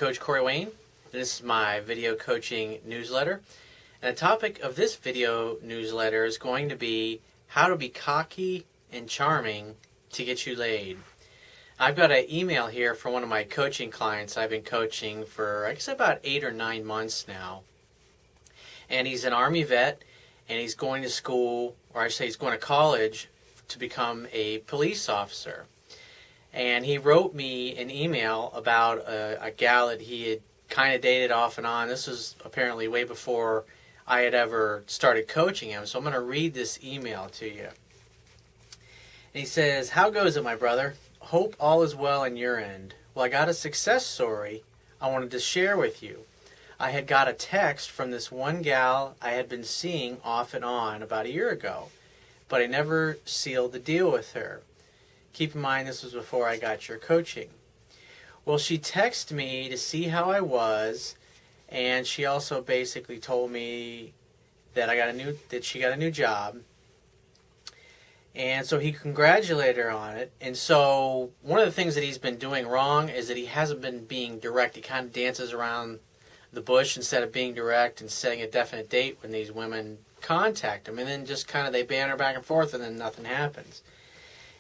Coach Corey Wayne. This is my video coaching newsletter. And the topic of this video newsletter is going to be how to be cocky and charming to get you laid. I've got an email here from one of my coaching clients I've been coaching for, I guess, about 8 or 9 months now. And he's an Army vet, and he's going to school, or I should say he's going to college to become a police officer. And he wrote me an email about a gal that he had kind of dated off and on. This was apparently way before I had ever started coaching him. So I'm going to read this email to you. And he says, "How goes it, my brother? Hope all is well on your end. Well, I got a success story I wanted to share with you. I had got a text from this one gal I had been seeing off and on about a year ago, but I never sealed the deal with her. Keep in mind, this was before I got your coaching. Well, she texted me to see how I was, and she also basically told me that she got a new job. And so he congratulated her on it. And so one of the things that he's been doing wrong is that he hasn't been being direct. He kind of dances around the bush instead of being direct and setting a definite date when these women contact him. And then just kind of they banter back and forth, and then nothing happens.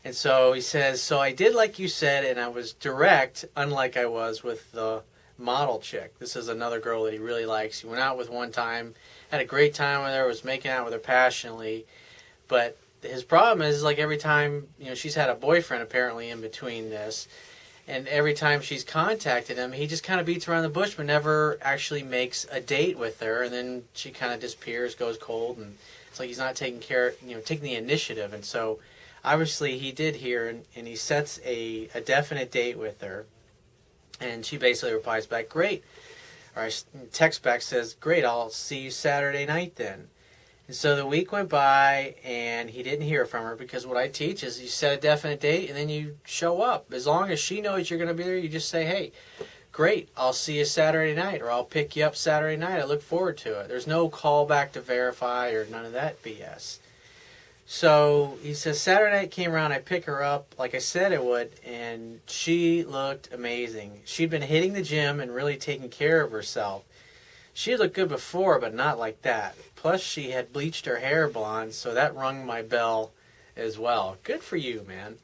And so he says, so I did like you said, and I was direct, unlike I was with the model chick. This is another girl that he really likes. He went out with one time, had a great time with her, was making out with her passionately. But his problem is, like, every time, she's had a boyfriend apparently in between this, and every time she's contacted him, he just kind of beats around the bush but never actually makes a date with her, and then she kind of disappears, goes cold, and it's like he's not taking the initiative. And so obviously he did here, and he sets a definite date with her, and she basically replies back, great. Or text back says, great, I'll see you Saturday night then. And so the week went by, and he didn't hear from her, because what I teach is you set a definite date, and then you show up. As long as she knows you're going to be there, you just say, hey, great, I'll see you Saturday night, or I'll pick you up Saturday night. I look forward to it. There's no call back to verify or none of that BS. So he says, Saturday night came around, I pick her up like I said I would, and she looked amazing. She'd been hitting the gym and really taking care of herself. She looked good before, but not like that. Plus, she had bleached her hair blonde, so that rung my bell as well. Good for you, man.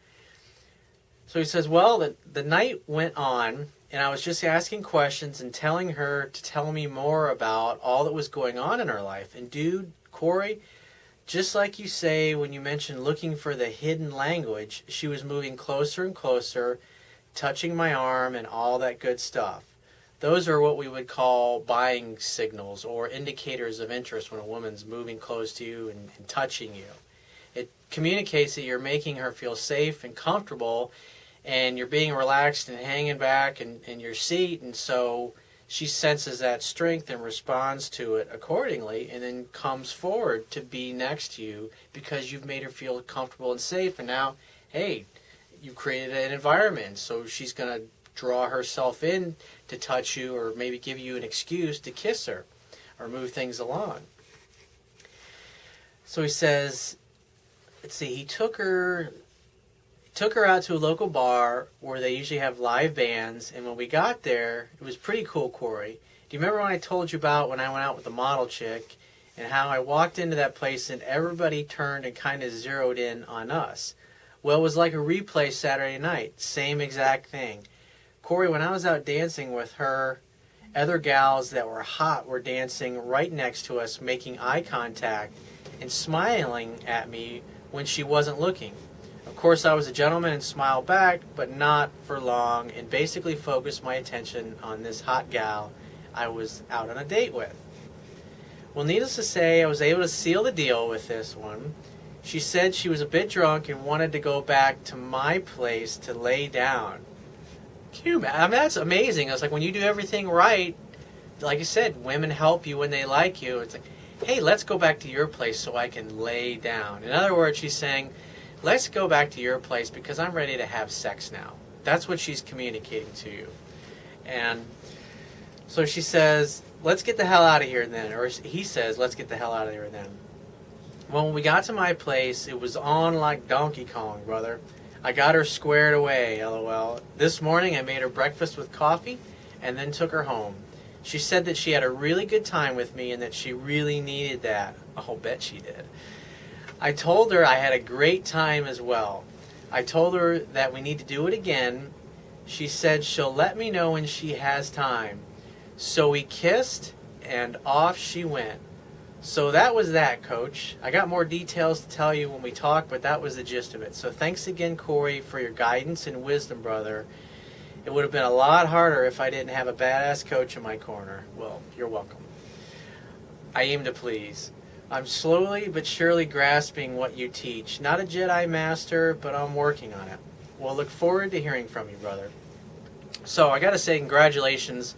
So he says, well, the night went on, and I was just asking questions and telling her to tell me more about all that was going on in her life. And dude, Corey, just like you say when you mentioned looking for the hidden language, she was moving closer and closer, touching my arm and all that good stuff. Those are what we would call buying signals or indicators of interest when a woman's moving close to you and touching you. It communicates that you're making her feel safe and comfortable, and you're being relaxed and hanging back in your seat, and so she senses that strength and responds to it accordingly, and then comes forward to be next to you because you've made her feel comfortable and safe. And now, hey, you created an environment, so she's going to draw herself in to touch you, or maybe give you an excuse to kiss her or move things along. So he says, let's see, he took her out to a local bar where they usually have live bands, and when we got there, it was pretty cool, Corey. Do you remember when I told you about when I went out with the model chick and how I walked into that place and everybody turned and kind of zeroed in on us? Well, it was like a replay Saturday night. Same exact thing. Corey, when I was out dancing with her, other gals that were hot were dancing right next to us, making eye contact and smiling at me when she wasn't looking. Of course, I was a gentleman and smiled back, but not for long, and basically focused my attention on this hot gal I was out on a date with. Well, needless to say, I was able to seal the deal with this one. She said she was a bit drunk and wanted to go back to my place to lay down. I mean, that's amazing. I was like, when you do everything right, like I said, women help you when they like you. It's like, hey, let's go back to your place so I can lay down. In other words, she's saying, let's go back to your place because I'm ready to have sex now. That's what she's communicating to you. And so she says, let's get the hell out of here then. Or he says, let's get the hell out of here then. Well, when we got to my place, it was on like Donkey Kong, brother. I got her squared away, LOL. This morning I made her breakfast with coffee, and then took her home. She said that she had a really good time with me and that she really needed that. I'll bet she did. I told her I had a great time as well. I told her that we need to do it again. She said she'll let me know when she has time. So we kissed, and off she went. So that was that, Coach. I got more details to tell you when we talk, but that was the gist of it. So thanks again, Corey, for your guidance and wisdom, brother. It would have been a lot harder if I didn't have a badass coach in my corner. Well, you're welcome. I aim to please. I'm slowly but surely grasping what you teach. Not a Jedi Master, but I'm working on it. We'll look forward to hearing from you, brother. So I got to say, congratulations.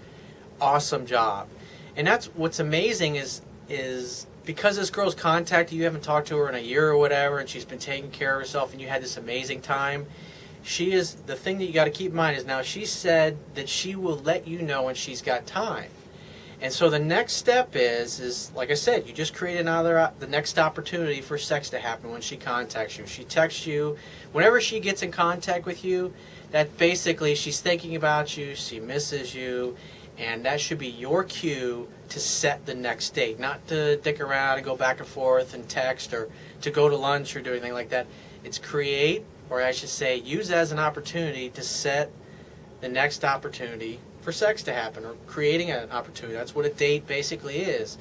Awesome job. And that's what's amazing is because this girl's contacted you, haven't talked to her in a year or whatever, and she's been taking care of herself, and you had this amazing time. She is, the thing that you got to keep in mind is now she said that she will let you know when she's got time. And so the next step is like I said, you just create the next opportunity for sex to happen when she contacts you. She texts you. Whenever she gets in contact with you, that basically she's thinking about you, she misses you, and that should be your cue to set the next date. Not to dick around and go back and forth and text or to go to lunch or do anything like that. It's create, or I should say, use as an opportunity to set the next opportunity for sex to happen, or creating an opportunity. That's what a date basically is.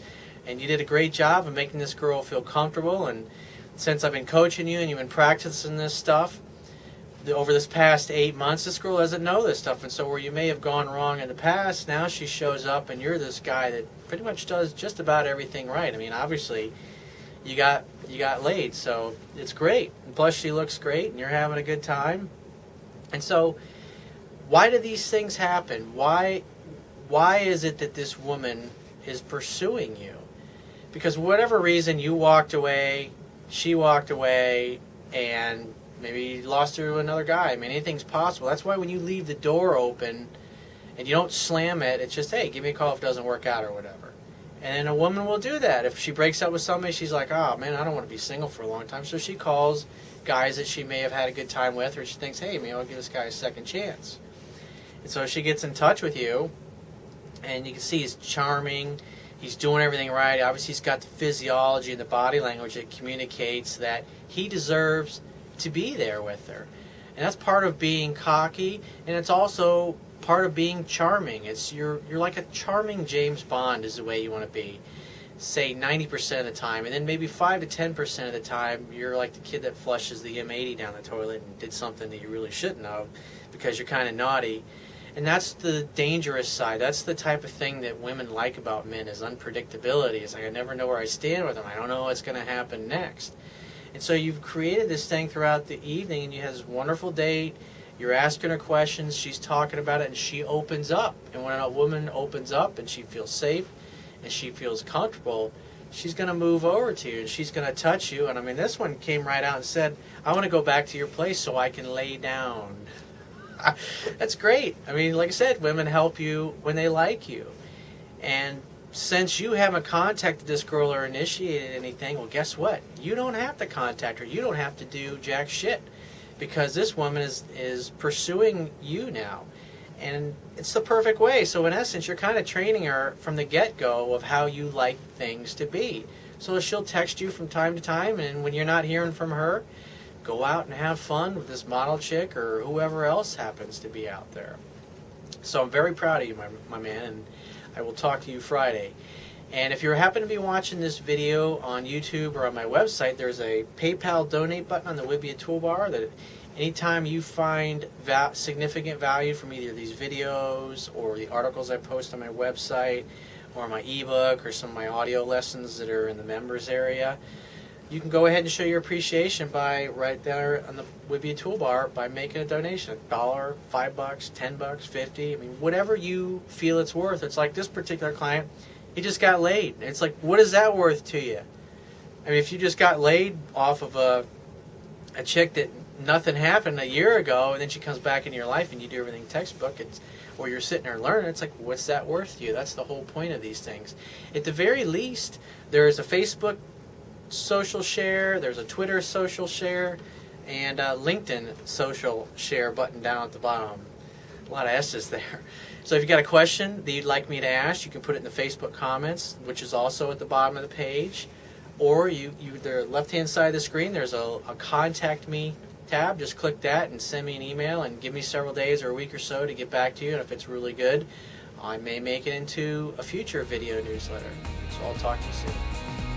And you did a great job of making this girl feel comfortable, and since I've been coaching you and you've been practicing this stuff over this past 8 months, this girl doesn't know this stuff, and so where you may have gone wrong in the past, now she shows up and you're this guy that pretty much does just about everything right. I mean, obviously you got laid, so it's great. And plus she looks great and you're having a good time. And so why do these things happen? Why is it that this woman is pursuing you? Because for whatever reason, you walked away, she walked away, and maybe you lost her to another guy. I mean, anything's possible. That's why when you leave the door open and you don't slam it, it's just, hey, give me a call if it doesn't work out or whatever. And then a woman will do that. If she breaks up with somebody, she's like, oh, man, I don't want to be single for a long time. So she calls guys that she may have had a good time with, or she thinks, hey, maybe I'll give this guy a second chance. And so she gets in touch with you, and you can see he's charming. He's doing everything right. Obviously, he's got the physiology and the body language that communicates that he deserves to be there with her. And that's part of being cocky, and it's also part of being charming. It's you're like a charming James Bond is the way you want to be. Say 90% of the time, and then maybe 5 to 10% of the time, you're like the kid that flushes the M80 down the toilet and did something that you really shouldn't have because you're kind of naughty. And that's the dangerous side. That's the type of thing that women like about men is unpredictability. It's like, I never know where I stand with them. I don't know what's going to happen next. And so you've created this thing throughout the evening, and you have this wonderful date. You're asking her questions. She's talking about it, and she opens up. And when a woman opens up and she feels safe and she feels comfortable, she's going to move over to you, and she's going to touch you. And, I mean, this one came right out and said, I want to go back to your place so I can lay down. That's great. I mean, like I said, women help you when they like you. And since you haven't contacted this girl or initiated anything, well, guess what? You don't have to contact her. You don't have to do jack shit because this woman is pursuing you now. And it's the perfect way. So in essence, you're kind of training her from the get-go of how you like things to be. So she'll text you from time to time, and when you're not hearing from her, go out and have fun with this model chick or whoever else happens to be out there. So I'm very proud of you, my man, and I will talk to you Friday. And if you happen to be watching this video on YouTube or on my website, there's a PayPal donate button on the Wibia toolbar that anytime you find significant value from either these videos or the articles I post on my website or my ebook or some of my audio lessons that are in the members area, you can go ahead and show your appreciation by right there on the Wibia toolbar by making a donation. $1, $5, $10, $50. I mean, whatever you feel it's worth. It's like this particular client, he just got laid. It's like, what is that worth to you? I mean, if you just got laid off of a chick that nothing happened a year ago, and then she comes back into your life and you do everything textbook, or you're sitting there learning, it's like, what's that worth to you? That's the whole point of these things. At the very least, there is a Facebook social share, there's a Twitter social share, and a LinkedIn social share button down at the bottom. A lot of S's there. So if you've got a question that you'd like me to ask, you can put it in the Facebook comments, which is also at the bottom of the page. Or the left-hand side of the screen, there's a Contact Me tab. Just click that and send me an email and give me several days or a week or so to get back to you. And if it's really good, I may make it into a future video newsletter. So I'll talk to you soon.